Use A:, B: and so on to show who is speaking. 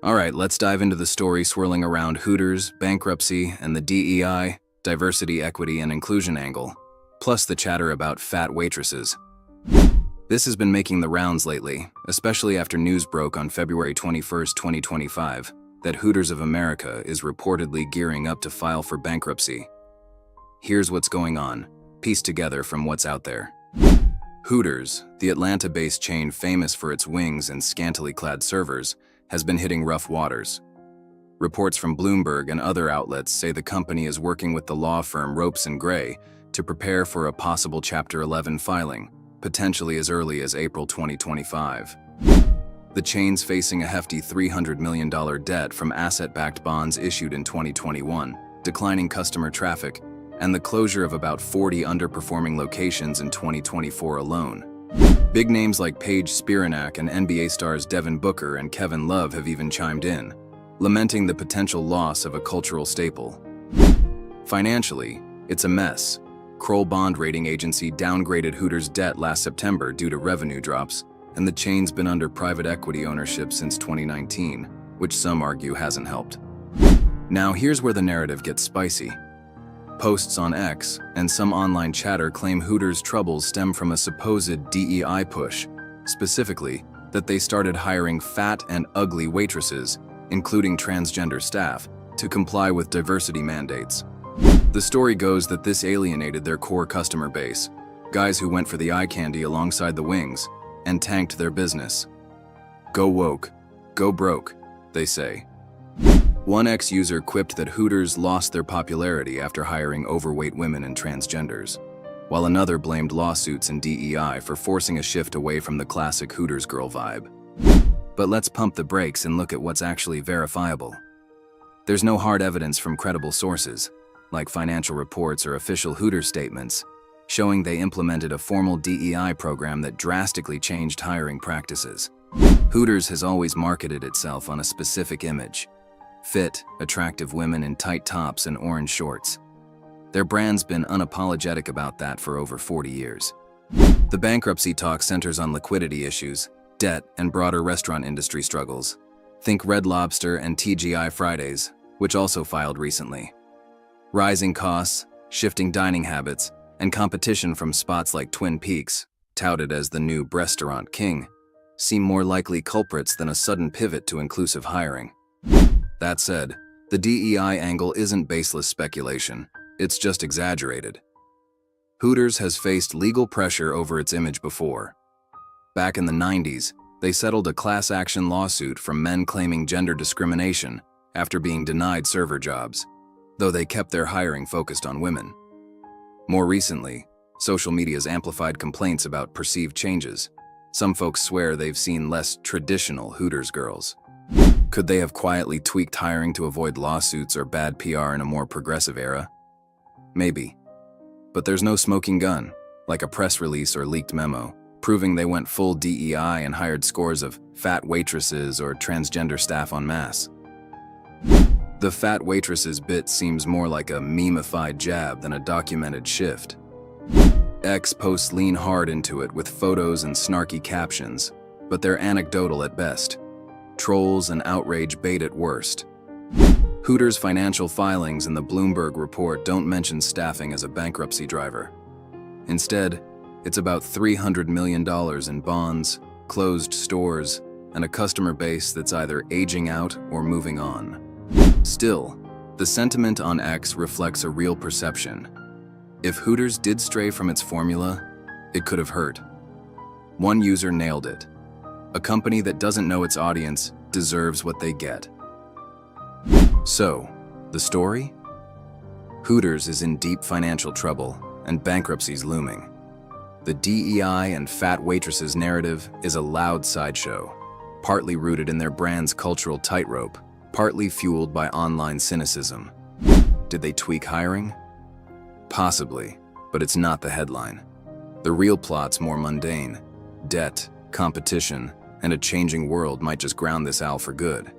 A: Alright, let's dive into the story swirling around Hooters, bankruptcy, and the DEI, diversity, equity, and inclusion angle, plus the chatter about fat waitresses. This has been making the rounds lately, especially after news broke on February 21, 2025, that Hooters of America is reportedly gearing up to file for bankruptcy. Here's what's going on, pieced together from what's out there. Hooters, the Atlanta-based chain famous for its wings and scantily clad servers, has been hitting rough waters. Reports from Bloomberg and other outlets say the company is working with the law firm Ropes & Gray to prepare for a possible Chapter 11 filing, potentially as early as April 2025. The chain's facing a hefty $300 million debt from asset-backed bonds issued in 2021, declining customer traffic, and the closure of about 40 underperforming locations in 2024 alone. Big names like Paige Spiranak and NBA stars Devin Booker and Kevin Love have even chimed in, lamenting the potential loss of a cultural staple. Financially, it's a mess. Kroll Bond Rating Agency downgraded Hooters' debt last September due to revenue drops, and the chain's been under private equity ownership since 2019, which some argue hasn't helped. Now here's where the narrative gets spicy. Posts on X and some online chatter claim Hooters' troubles stem from a supposed DEI push, specifically that they started hiring fat and ugly waitresses, including transgender staff, to comply with diversity mandates. The story goes that this alienated their core customer base, guys who went for the eye candy alongside the wings, and tanked their business. Go woke, go broke, they say. One ex-user quipped that Hooters lost their popularity after hiring overweight women and transgenders, while another blamed lawsuits and DEI for forcing a shift away from the classic Hooters girl vibe. But let's pump the brakes and look at what's actually verifiable. There's no hard evidence from credible sources, like financial reports or official Hooters statements, showing they implemented a formal DEI program that drastically changed hiring practices. Hooters has always marketed itself on a specific image: fit, attractive women in tight tops and orange shorts. Their brand's been unapologetic about that for over 40 years. The bankruptcy talk centers on liquidity issues, debt, and broader restaurant industry struggles. Think Red Lobster and TGI Fridays, which also filed recently. Rising costs, shifting dining habits, and competition from spots like Twin Peaks, touted as the new restaurant king, seem more likely culprits than a sudden pivot to inclusive hiring. That said, the DEI angle isn't baseless speculation, it's just exaggerated. Hooters has faced legal pressure over its image before. Back in the 90s, they settled a class action lawsuit from men claiming gender discrimination after being denied server jobs, though they kept their hiring focused on women. More recently, social media's amplified complaints about perceived changes. Some folks swear they've seen less traditional Hooters girls. Could they have quietly tweaked hiring to avoid lawsuits or bad PR in a more progressive era? Maybe. But there's no smoking gun, like a press release or leaked memo, proving they went full DEI and hired scores of fat waitresses or transgender staff en masse. The fat waitresses bit seems more like a meme-ified jab than a documented shift. X posts lean hard into it with photos and snarky captions, but they're anecdotal at best. Trolls and outrage bait at worst. Hooters' financial filings in the Bloomberg report don't mention staffing as a bankruptcy driver. Instead, it's about $300 million in bonds, closed stores, and a customer base that's either aging out or moving on. Still, the sentiment on X reflects a real perception. If Hooters did stray from its formula, it could have hurt. One user nailed it. A company that doesn't know its audience deserves what they get. So, the story? Hooters is in deep financial trouble, and bankruptcy's looming. The DEI and fat waitresses narrative is a loud sideshow, partly rooted in their brand's cultural tightrope, partly fueled by online cynicism. Did they tweak hiring? Possibly, but it's not the headline. The real plot's more mundane. Debt, competition, and a changing world might just ground this owl for good.